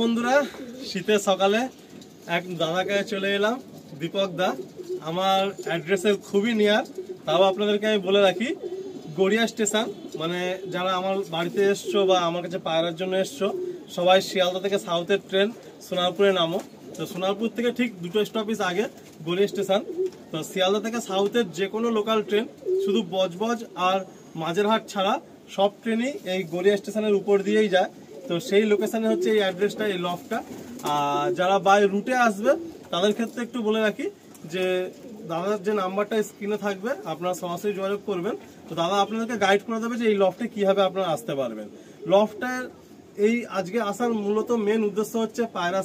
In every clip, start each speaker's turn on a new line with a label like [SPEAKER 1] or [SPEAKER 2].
[SPEAKER 1] বন্ধুরা, শীতের সকালে এক দাদাকে চলে এলাম, দীপক দা। আমার অ্যাড্রেসের খুবই নিয়ার, তাও আপনাদেরকে আমি বলে রাখি, গড়িয়া স্টেশন। মানে যারা আমার বাড়িতে এসছো বা আমার কাছে পায়রার জন্য এসছো, সবাই শিয়ালদা থেকে সাউথের ট্রেন সোনারপুরে নামো। তো সোনারপুর থেকে ঠিক 2 স্টপেজ আগে গড়িয়া স্টেশন। তো শিয়ালদা থেকে সাউথের যে কোনো লোকাল ট্রেন, শুধু বজবজ আর মাঝেরহাট ছাড়া সব ট্রেনই এই গড়িয়া স্টেশনের উপর দিয়েই যায়। তো সেই লোকেশনে হচ্ছে এই অ্যাড্রেসটা, এই লফটটা। আর যারা বাই রুটে আসবে তাদের ক্ষেত্রে একটু বলে রাখি যে দাদার যে নাম্বারটা স্ক্রিনে থাকবে, আপনারা সরাসরি যোগাযোগ করবেন। তো দাদা আপনাদেরকে গাইড করে দেবে যে এই লফটে কিভাবে আপনারা আসতে পারবেন। লফটের এই আজকে আসার মূলত মেন উদ্দেশ্য হচ্ছে পায়রা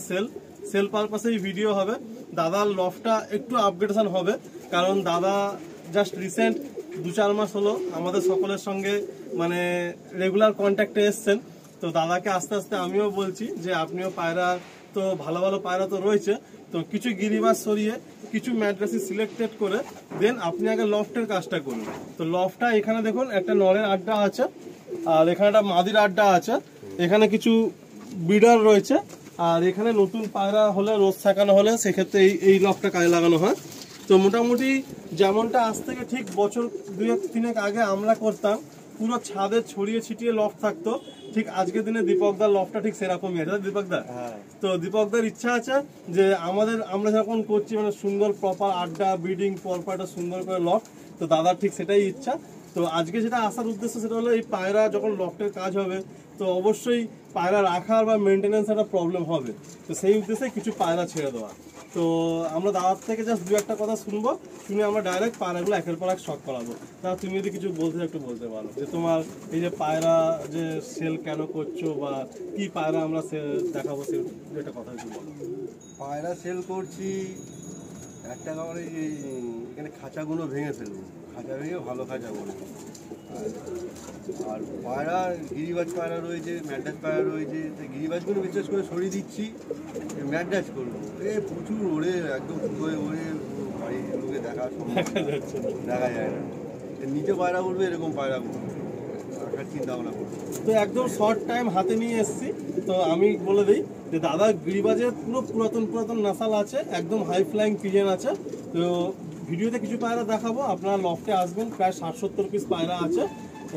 [SPEAKER 1] সেল পারপাসে এই ভিডিও হবে। দাদার লফটটা একটু আপগ্রেডেশন হবে, কারণ দাদা জাস্ট রিসেন্ট 2-4 মাস হলো আমাদের সকলের সঙ্গে মানে রেগুলার কন্ট্যাক্টে এসছেন। তো দাদাকে আস্তে আস্তে আমিও বলছি যে আপনিও পায়রা, তো ভালো ভালো পায়রা তো রয়েছে, তো কিছু গিরিবাস সরিয়ে কিছু ম্যাড্রাসি সিলেক্টেড করে দেন আপনি আগে লফটের কাজটা করুন। তো লফটটা এখানে দেখুন, একটা নরের আড্ডা আছে আর এখানে একটা মাদির আড্ডা আছে, এখানে কিছু বিডার রয়েছে। আর এখানে নতুন পায়রা হলে, রোজ শেখানো হলে সেক্ষেত্রে এই লফটটা কাজে লাগানো হয়। তো মোটামুটি যেমনটা আজ থেকে ঠিক বছর 2-3 আগে আমরা করতাম, পুরো ছাদে ছড়িয়ে ছিটিয়ে লফট থাকতো, ঠিক আজকের দিনে দীপকদার লফটটা ঠিক সেরকমই আছে। দীপকদা, তো দীপকদার ইচ্ছা আছে যে আমরা যখন করছি মানে সুন্দর প্রপার আড্ডা ব্রিডিং পরপর একটা সুন্দর করে লফট, তো দাদার ঠিক সেটাই ইচ্ছা। তো আজকে যেটা আসার উদ্দেশ্য সেটা হলো, এই পায়রা যখন লফটের কাজ হবে তো অবশ্যই পায়রা রাখার বা মেনটেন্যান্স একটা প্রবলেম হবে। তো সেই উদ্দেশ্যে কিছু পায়রা ছেড়ে দেওয়া। তো আমরা দাদার থেকে জাস্ট 2-1 কথা শুনবো, শুনে আমরা ডাইরেক্ট পায়রাগুলো একের পর এক শখ করাবো। তা তুমি যদি কিছু বলতে একটু বলতে পারো যে তোমার এই যে পায়রা যে সেল কেন করছো বা কি পায়রা আমরা দেখাবো, সে একটা কথা একটু বলো।
[SPEAKER 2] পায়রা সেল করছি একটা কারণে, এখানে খাঁচাগুলো ভেঙে ফেলবো, খাঁচা ভেঙে ভালো খাঁচা করবো। আর পায়রা গিরিবাজ পায়রা রয়েছে, ম্যাড্রাস পায়রা রয়েছে, গিরিবাজগুলো বিশেষ করে সরিয়ে দিচ্ছি, ম্যাড্রাস করবো। প্রচুর ওড়ে, একদম ওড়ে বাড়ির লোকে দেখা যাচ্ছে, দেখা যায় না। নিচে পায়রা উঠবে, এরকম পায়রা রাখার চিন্তা ভাবনা করবো।
[SPEAKER 1] তো একদম শর্ট টাইম হাতে নিয়ে এসছি। তো আমি বলে দিই যে দাদা গিরিবাজের পুরো পুরাতন নাসাল আছে, একদম হাই ফ্লাইং পিজন আছে। তো ভিডিওতে কিছু পায়রা দেখাবো, আপনারা লফটে আসবেন, প্রায় 60-70 পিস পায়রা আছে।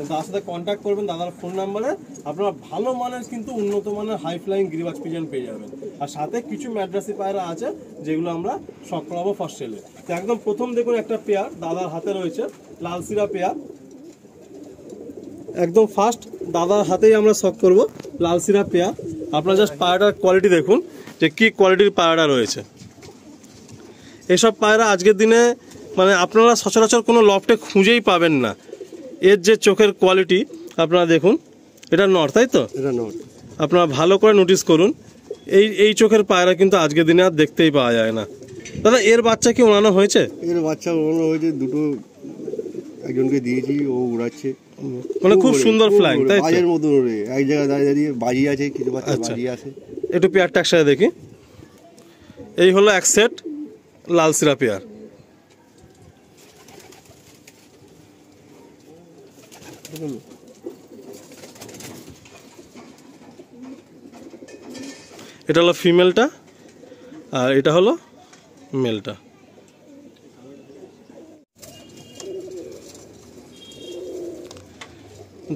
[SPEAKER 1] দাদার সাথে কন্ট্যাক্ট করবেন, দাদার ফোন নাম্বারে আপনারা ভালো মানের কিন্তু উন্নত মানের হাই ফ্লাইং গিরিবাজ পিজন পেয়ে যাবেন। আর সাথে কিছু ম্যাড্রাসি পায়রা আছে যেগুলো আমরা শখ করাবো ফার্স্ট সেলে। তো একদম প্রথম দেখুন একটা পেয়ার দাদার হাতে রয়েছে, লালসিরা পেয়ার। একদম ফার্স্ট দাদার হাতেই আমরা শখ করবো লালসিরা পেয়ার। আপনারা জাস্ট পায়রাটার কোয়ালিটি দেখুন যে কি কোয়ালিটির পায়রা রয়েছে। এসব পায়রা আজকের দিনে মানে আপনারা সচরাচর কোনো লফটে খুঁজেই পাবেন না। এর যে চোখের কোয়ালিটি আপনারা দেখুন, এটা নর, তাই তো?
[SPEAKER 2] এটা নর।
[SPEAKER 1] আপনারা ভালো করে নোটিস করুন, এই চোখের পায়রা কিন্তু আজকের দিনে আর দেখতেই পাওয়া যায় না। দাদা এর বাচ্চা কি ওড়ানো হয়েছে?
[SPEAKER 2] এর বাচ্চা ওড়ানো হয়েছে, দুটো একজনকে দিয়েছি, ও উড়াচ্ছে।
[SPEAKER 1] মানে খুব সুন্দর ফ্লাইং, তাই তো?
[SPEAKER 2] বাজের মতো ওড়ে, এক জায়গায় দাঁড়িয়ে বাজি আছে, কিছু বাচ্চা বাজি আছে।
[SPEAKER 1] একটু পেয়ারটা একসাথে দেখি। এই হলো এক সেট লালসিরা পেয়ার। এটা হলো ফিমেলটা আর এটা হলো মেলটা।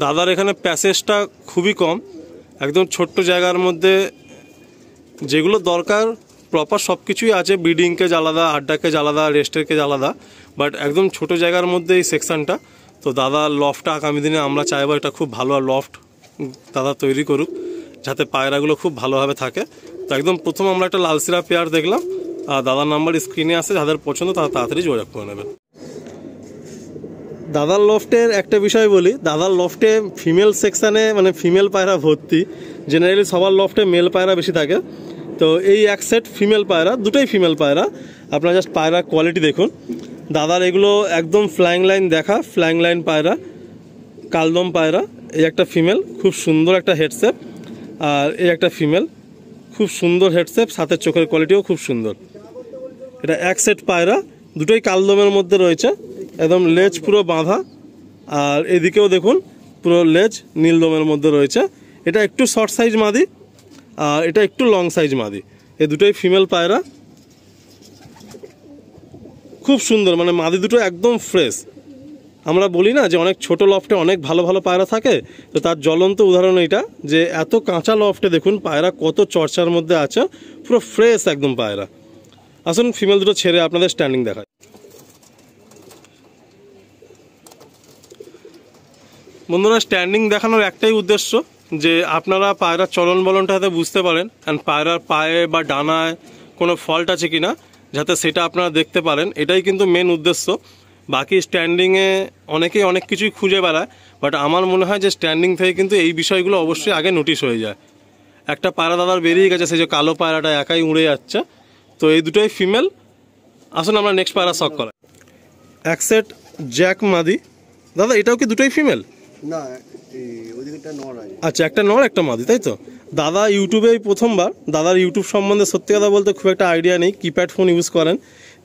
[SPEAKER 1] দাদার এখানে প্যাসেজটা খুবই কম, একদম ছোট্ট জায়গার মধ্যে যেগুলো দরকার প্রপার সব কিছুই আছে। ব্রিডিং কেজ আলাদা, আড্ডা কেজ আলাদা, রেস্টের কেজ আলাদা, বাট একদম ছোট জায়গার মধ্যে এই সেকশনটা। তো দাদার লফটটা আগামী দিনে আমরা চাইবো এটা খুব ভালো লফট দাদা তৈরি করুক, যাতে পায়রাগুলো খুব ভালোভাবে থাকে। তো একদম প্রথম আমরা একটা লালসিরা পেয়ার দেখলাম, আর দাদার নাম্বার স্ক্রিনে আসে, যাদের পছন্দ তারা তাড়াতাড়ি যোগাযোগ করে নেবেন। দাদার লফটের একটা বিষয় বলি, দাদার লফটে ফিমেল সেকশানে মানে ফিমেল পায়রা ভর্তি। জেনারেলি সবার লফটে মেল পায়রা বেশি থাকে। তো এই এক সেট ফিমেল পায়রা, দুটোই ফিমেল পায়রা। আপনারা জাস্ট পায়রা কোয়ালিটি দেখুন। দাদার এগুলো একদম ফ্লাইং লাইন দেখা, ফ্লাইং লাইন পায়রা, কালদম পায়রা। এই একটা ফিমেল, খুব সুন্দর একটা হেডশেপ, আর এই একটা ফিমেল, খুব সুন্দর হেডশেপ, সাথে চোখের কোয়ালিটিও খুব সুন্দর। এটা এক সেট পায়রা, দুটোই কালদমের মধ্যে রয়েছে, একদম লেজ পুরো বাঁধা। আর এদিকেও দেখুন পুরো লেজ নীলদমের মধ্যে রয়েছে। এটা একটু শর্ট সাইজ মাদি, আর এটা একটু লং সাইজ মাদি। এই দুটোই ফিমেল পায়রা, খুব সুন্দর, মানে মাদি দুটো একদম ফ্রেশ। আমরা বলি না যে অনেক ছোট লফটে অনেক ভালো ভালো পায়রা থাকে, তো তার জ্বলন্ত উদাহরণ এটা যে এত কাঁচা লফটে দেখুন পায়রা কত চর্চার মধ্যে আছে, পুরো ফ্রেশ একদম পায়রা। আসুন ফিমেল দুটো ছেড়ে আপনাদের স্ট্যান্ডিং দেখায়। বন্ধুরা, স্ট্যান্ডিং দেখানোর একটাই উদ্দেশ্য যে আপনারা পায়রার চলন বলনটা যাতে বুঝতে পারেন, অ্যান্ড পায়রার পায়ে বা ডানায় কোনো ফল্ট আছে কিনা যাতে সেটা আপনারা দেখতে পারেন, এটাই কিন্তু মেন উদ্দেশ্য। বাকি স্ট্যান্ডিংয়ে অনেকেই অনেক কিছুই খুঁজে বেড়ায়, বাট আমার মনে হয় যে স্ট্যান্ডিং থেকে কিন্তু এই বিষয়গুলো অবশ্যই আগে নোটিশ হয়ে যায়। একটা পায়রা দাদার বেরিয়ে গেছে, সেই যে কালো পায়রাটা একাই উড়ে যাচ্ছে, তো এই দুটোই ফিমেল। আসুন আমরা নেক্সট পায়রা শখ করাই। এক সেট জ্যাক মাদি। দাদা এটাও কি দুটোই ফিমেল?
[SPEAKER 2] না, ওইদিকে নর আছে।
[SPEAKER 1] আচ্ছা, একটা নর একটা মাদি, তাই তো? দাদা ইউটিউবে প্রথমবার, দাদার ইউটিউব সম্বন্ধে সত্যি কথা বলতে খুব একটা আইডিয়া নেই, কিপ্যাড ফোন ইউজ করেন।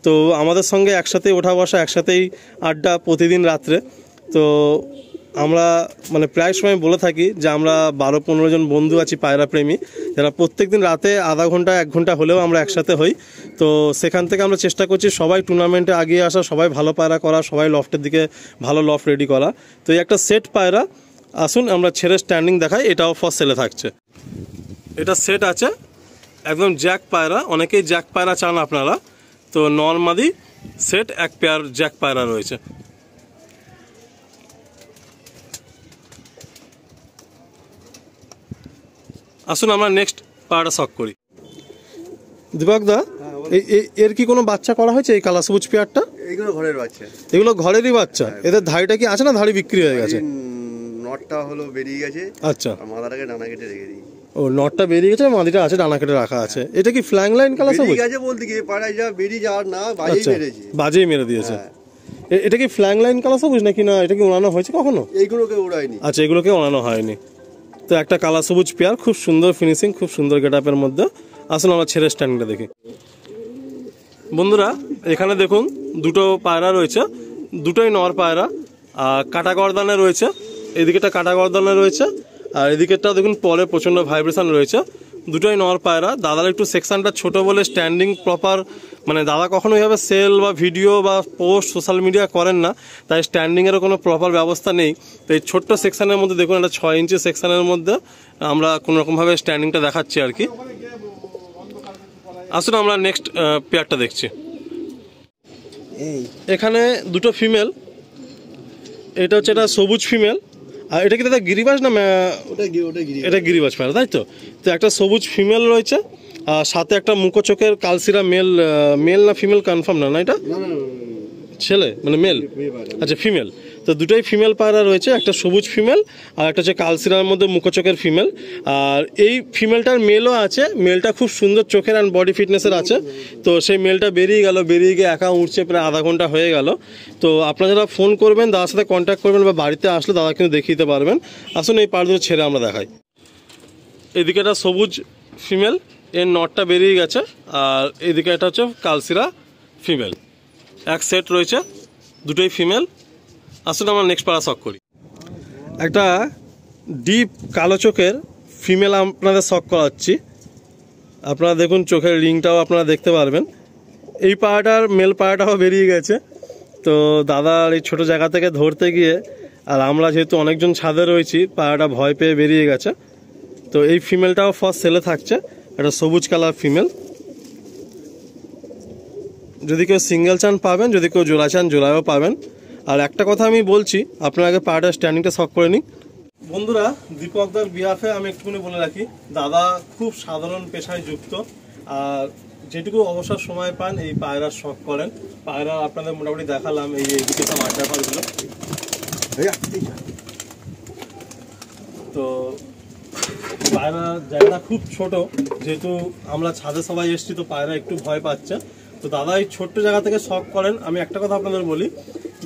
[SPEAKER 1] তো আমাদের সঙ্গে একসাথে ওঠা বসা, একসাথেই আড্ডা প্রতিদিন রাত্রে। তো আমরা মানে প্রায় সময় বলে থাকি যে আমরা 12-15 জন বন্ধু আছি পায়রা প্রেমী, যারা প্রত্যেকদিন রাতে আধা ঘন্টা 1 ঘন্টা হলেও আমরা একসাথে হই। তো সেখান থেকে আমরা চেষ্টা করছি সবাই টুর্নামেন্টে আগিয়ে আসা, সবাই ভালো পায়রা করা, সবাই লফটের দিকে ভালো লফট রেডি করা। তো এই একটা সেট পায়রা, আসুন আমরা ছেড়ে স্ট্যান্ডিং দেখাই। এটাও ফার্স্ট সেলে থাকছে। এটা সেট আছে একদম জ্যাক পায়রা, অনেকেই জ্যাক পায়রা চান আপনারা, তো নর্মাদি সেট এক পেয়ার জ্যাক পায়রা রয়েছে। আসুন আমরা নেক্সট পায়রাটা শখ করি। দীপক দা, এর কি কোনো বাচ্চা করা হয়েছে এই কালা সবুজ পেয়ারটা?
[SPEAKER 2] এইগুলো ঘরের বাচ্চা।
[SPEAKER 1] এগুলো ঘরেরই বাচ্চা? এদের ধাড়িটা কি আছে না ধাড়ি বিক্রি হয়ে গেছে?
[SPEAKER 2] নটটা হলো বেরিয়ে গেছে।
[SPEAKER 1] আচ্ছা,
[SPEAKER 2] মাদাটাকে ডানা কেটে রেখে দিই।
[SPEAKER 1] ও, নটটা বেরিয়ে গেছে, মাদিটা আছে ডানা কেটে রাখা আছে। এটা কি ফ্ল্যাং লাইন কালা সবুজ?
[SPEAKER 2] বেরিয়ে গেছে বলতে কি পাড়ায় যা বেরিয়ে যাওয়ার না, বাজেই মেরেছে।
[SPEAKER 1] বাজেই মেরে দিয়েছে। এটা কি ফ্ল্যাং লাইন কালা সবুজ নাকি না এটা কি ওড়ানো হয়েছে কখনো?
[SPEAKER 2] এইগুলোকে উড়ায়নি।
[SPEAKER 1] আচ্ছা, এগুলোকে ওড়ানো হয়নি। তো একটা কালা সবুজ পেয়ার, খুব সুন্দর ফিনিশিং, খুব সুন্দর গেটআপের মধ্যে। আসলে আমরা ছেড়ে স্ট্যান্ডিংটা দেখি। বন্ধুরা এখানে দেখুন দুটো পায়রা রয়েছে, দুটোই নর পায়রা, আর কাটা গর্দানে রয়েছে। এদিকেটা কাটা গর্দানে রয়েছে, আর এদিকেরটা দেখুন পরে প্রচণ্ড ভাইব্রেশন রয়েছে। দুটোই নর পায়রা। দাদার একটু সেকশনটা ছোট বলে স্ট্যান্ডিং প্রপার, মানে দাদা কখনো এইভাবে সেল বা ভিডিও বা পোস্ট সোশ্যাল মিডিয়া করেন না, তাই স্ট্যান্ডিংয়েরও কোনো প্রপার ব্যবস্থা নেই। তো এই ছোট্ট সেকশনের মধ্যে দেখুন, একটা 6 ইঞ্চি সেকশনের মধ্যে আমরা কোনোরকমভাবে স্ট্যান্ডিংটা দেখাচ্ছি আর কি। আসলে আমরা নেক্সট পেয়ারটা দেখছি। এখানে দুটো ফিমেল, এটা হচ্ছে একটা সবুজ ফিমেল, আর এটা কি দাদা গিরিবাজ না? এটা গিরিবাজ পায়রা, তাই তো? তো একটা সবুজ ফিমেল রয়েছে, আর সাথে একটা মুখো চোখের কালসিরা মেল। মেল না ফিমেল কনফার্ম না? এটা ছেলে মানে মেল? আচ্ছা, ফিমেল। তো দুটোই ফিমেল পায়রা রয়েছে, একটা সবুজ ফিমেল আর একটা হচ্ছে কালসিরার মধ্যে মুখোচোখের ফিমেল। আর এই ফিমেলটার মেলও আছে, মেলটা খুব সুন্দর চোখের অ্যান্ড বডি ফিটনেসের আছে। তো সেই মেলটা বেরিয়ে গিয়ে একা উঠছে, প্রায় আধা ঘন্টা হয়ে গেল। তো আপনারা যারা ফোন করবেন, দাদার সাথে কন্ট্যাক্ট করবেন বা বাড়িতে আসলে দাদা কিন্তু দেখিয়ে দিতে পারবেন। আসুন এই পায়রাগুলো ছেড়ে আমরা দেখাই। এদিকে একটা সবুজ ফিমেল, এর নটটা বেরিয়ে গেছে, আর এদিকে একটা হচ্ছে কালসিরা ফিমেল। এক সেট রয়েছে, দুটোই ফিমেল। আসলে আমরা নেক্সট পায়রা শখ করি। একটা ডিপ কালো চোখের ফিমেল আপনাদের শখ করাচ্ছি। আপনারা দেখুন চোখের রিংটাও আপনারা দেখতে পারবেন। এই পায়রাটার মেল পায়রাটাও বেরিয়ে গেছে। তো দাদার এই ছোটো জায়গা থেকে ধরতে গিয়ে, আর আমরা যেহেতু অনেকজন ছাদে রয়েছি, পায়রাটা ভয় পেয়ে বেরিয়ে গেছে। তো এই ফিমেলটাও ফার্স্ট সেলে থাকছে, একটা সবুজ কালার ফিমেল। যদি কেউ সিঙ্গেল চান পাবেন, যদি কেউ জোড়া চান জোড়াও পাবেন। আর একটা কথা আমি বলছি, আপনার আগে পায়রাটার স্ট্যান্ডিংটা শখ করে নিন। বন্ধুরা, দীপকদার বিহাফে আমি একটুখানি বলে রাখি, দাদা খুব সাধারণ পেশায় যুক্ত, আর যেটুকু অবসর সময় পান এই পায়রার শখ করেন। পায়রা আপনাদের মোটামুটি দেখালাম, এই এইদিকে সব আড্ডা পারগুলো। তো পায়রা জায়গাটা খুব ছোট, যেহেতু আমরা ছাদে সবাই এসছি, তো পায়রা একটু ভয় পাচ্ছে। তো দাদা এই ছোট্ট জায়গা থেকে শখ করেন। আমি একটা কথা আপনাদের বলি,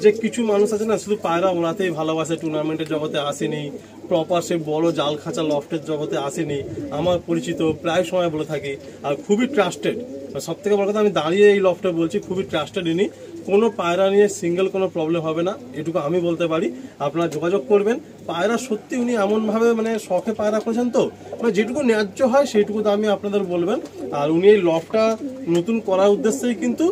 [SPEAKER 1] যে কিছু মানুষ আছে না শুধু পায়রা ওড়াতেই ভালোবাসে, টুর্নামেন্টের জগতে আসেনি, প্রপার সে বড় জাল খাঁচা লফটের জগতে আসেনি। আমার পরিচিত প্রায় সময় বলে থাকি, আর খুবই ট্রাস্টেড। সব থেকে বড় কথা, আমি দাঁড়িয়ে এই লফটে বলছি, খুবই ট্রাস্টেড ইনি। কোনো পায়রা নিয়ে সিঙ্গেল কোনো প্রবলেম হবে না, এটুকু আমি বলতে পারি। আপনারা যোগাযোগ করবেন। পায়রা সত্যি উনি এমনভাবে মানে শখে পায়রা করেছেন, তো মানে যেটুকু ন্যায্য হয় সেইটুকু দামই আপনাদের বলবেন। আর উনি এই লফটা নতুন করার উদ্দেশ্যেই কিন্তু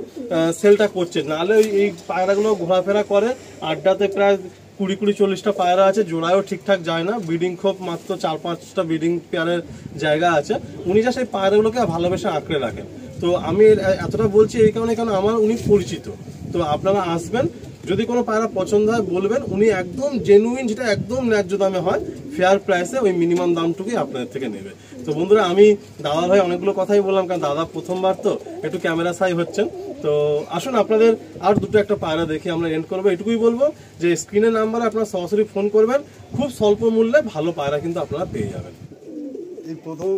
[SPEAKER 1] সেলটা করছেন, নাহলে এই পায়রাগুলো ঘোরাফেরা করে। আড্ডাতে প্রায় 20-40টা পায়রা আছে, জোড়ায়ও ঠিকঠাক যায় না, ব্রিডিং খুব মাত্র 4-5টা ব্রিডিং পেয়ারের জায়গা আছে। উনি যা সেই পায়রাগুলোকে ভালোবেসে আঁকড়ে রাখেন। তো আমি এতটা বলছি এই কারণে, কারণ আমার উনি পরিচিত। তো আপনারা আসবেন, যদি কোনো পায়রা পছন্দ হয় বলবেন, উনি একদম জেনুইন, যেটা একদম ন্যায্য দামে হয়, ফেয়ার প্রাইসে ওই মিনিমাম দামটুকুই আপনাদের থেকে নেবে। তো বন্ধুরা, আমি দাদা ভাই অনেকগুলো কথাই বললাম, কারণ দাদা প্রথমবার তো একটু ক্যামেরা সাই হচ্ছেন। তো আসুন আপনাদের আর দুটো একটা পায়রা দেখে আমরা এন্ড করবো। এটুকুই বলবো যে স্ক্রিনের নাম্বারে আপনারা সরাসরি ফোন করবেন, খুব স্বল্প মূল্যে ভালো পায়রা কিন্তু আপনারা পেয়ে যাবেন।
[SPEAKER 2] এই প্রথম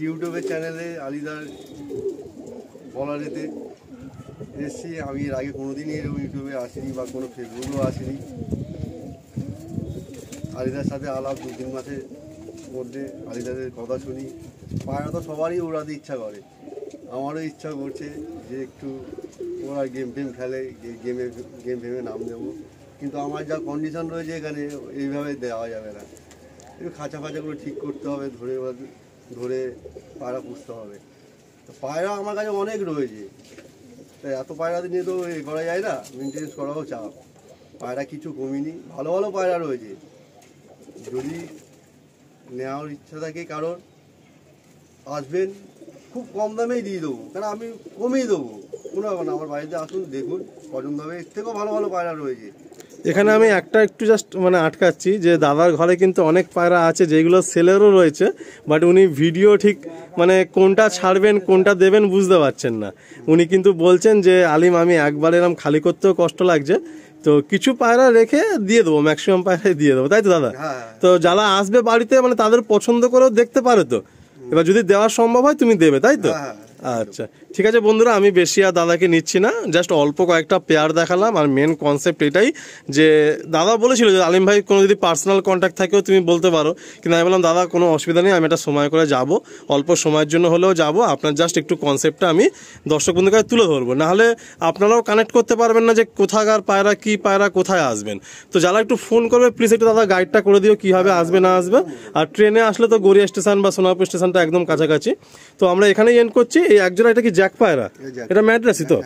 [SPEAKER 2] ইউটিউবের চ্যানেলে আলিদার বলা যেতে এসছি। আমি এর আগে কোনোদিনই এরকম ইউটিউবে আসিনি বা কোনো ফেসবুকেও আসিনি। আলিদার সাথে আলাপ 2-3 মাসের মধ্যে আলিদাদের কথা শুনি। পায়রা তো সবারই ওড়াতে ইচ্ছা করে, আমারও ইচ্ছা করছে যে একটু ওরা গেম টেম খেলে, গেম ফেমে নাম দেবো। কিন্তু আমার যা কন্ডিশন রয়েছে এখানে, এইভাবে দেওয়া যাবে না। একটু খাঁচা ফাঁচাগুলো ঠিক করতে হবে, ধরে পায়রা পুষতে হবে। তো পায়রা আমার কাছে অনেক রয়েছে, তাই এত পায়রা নিয়ে তো এ করা যায় না, মেনটেন্স করাও চাপ। পায়রা কিছু কমিনি, ভালো ভালো পায়রা রয়েছে। যদি নেওয়ার ইচ্ছা থাকে কারণ, আসবেন, খুব কম দামেই দিয়ে দেবো, কারণ আমি কমিয়ে দেবো, কোনো ব্যাপার না। আমার বাড়িতে আসুন, দেখুন, পছন্দ হবে। এর থেকেও ভালো ভালো পায়রা রয়েছে।
[SPEAKER 1] এখানে আমি একটা একটু জাস্ট মানে আটকাচ্ছি, যে দাদার ঘরে কিন্তু অনেক পায়রা আছে যেগুলো সেলেরও রয়েছে, বাট উনি ভিডিও ঠিক মানে কোনটা ছাড়বেন কোনটা দেবেন বুঝতে পারছেন না। উনি কিন্তু বলছেন যে আলিম, আমি একবার এরম খালি করতেও কষ্ট লাগছে, তো কিছু পায়রা রেখে দিয়ে দেবো, ম্যাক্সিমাম পায়রাই দিয়ে দেবো, তাই তো দাদা? তো যারা আসবে বাড়িতে মানে তাদের পছন্দ করেও দেখতে পারে, তো এবার যদি দেওয়া সম্ভব হয় তুমি দেবে, তাই তো? আচ্ছা ঠিক আছে বন্ধুরা, আমি বেশি আর দাদাকে নিচ্ছি না, জাস্ট অল্প কয়েকটা পেয়ার দেখালাম। আর মেন কনসেপ্ট এটাই যে দাদা বলেছিল যে আলিম ভাই কোনো যদি পার্সোনাল কন্ট্যাক্ট থাকেও তুমি বলতে পারো, কিন্তু আমি বললাম দাদা কোনো অসুবিধা নেই, আমি একটা সময় করে যাব, অল্প সময়ের জন্য হলেও যাব। আপনার জাস্ট একটু কনসেপ্টটা আমি দর্শক বন্ধুর কাছে তুলে ধরবো, নাহলে আপনারাও কানেক্ট করতে পারবেন না যে কোথাকার পায়রা, কি পায়রা, কোথায় আসবেন। তো যারা একটু ফোন করবে প্লিজ একটু দাদা গাইডটা করে দিও কীভাবে আসবে না আসবে। আর ট্রেনে আসলে তো গড়িয়া স্টেশন বা সোনারপুর স্টেশনটা একদম কাছাকাছি। তো আমরা এখানেই এন্ড করছি। এই একজোড়া, এটা কি জ্যাক পায়রা? এটা ম্যাড্রাসি তো?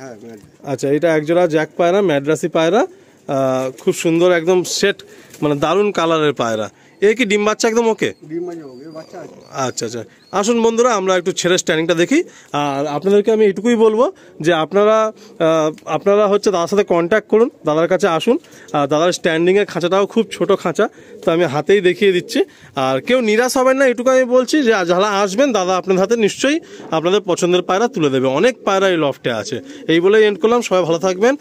[SPEAKER 1] আচ্ছা, এটা একজোড়া জ্যাক পায়রা, ম্যাড্রাসি পায়রা, খুব সুন্দর একদম সেট, মানে দারুণ কালারের পায়রা। এ কি ডিম বাচ্চা একদম ওকে? আচ্ছা আচ্ছা, আসুন বন্ধুরা আমরা একটু ছেড়ে স্ট্যান্ডিংটা দেখি। আর আপনাদেরকে আমি এটুকুই বলবো যে আপনারা হচ্ছে দাদার সাথে কন্ট্যাক্ট করুন, দাদার কাছে আসুন। আর দাদার স্ট্যান্ডিংয়ের খাঁচাটাও খুব ছোট খাঁচা, তো আমি হাতেই দেখিয়ে দিচ্ছি। আর কেউ নিরাশ হবেন না, এটুকু আমি বলছি যে যারা আসবেন দাদা আপনাদের হাতে নিশ্চয়ই আপনাদের পছন্দের পায়রা তুলে দেবে। অনেক পায়রা এই লফটে আছে। এই বলেই এন্ড করলাম। সবাই ভালো থাকবেন,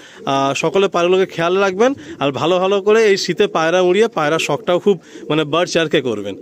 [SPEAKER 1] সকলে পায়রাগুলোকে খেয়াল রাখবেন, আর ভালো ভালো করে এই শীতে পায়রা উড়িয়ে পায়রা শখটাও খুব মানে বার্ড চেয়ারকে করবেন।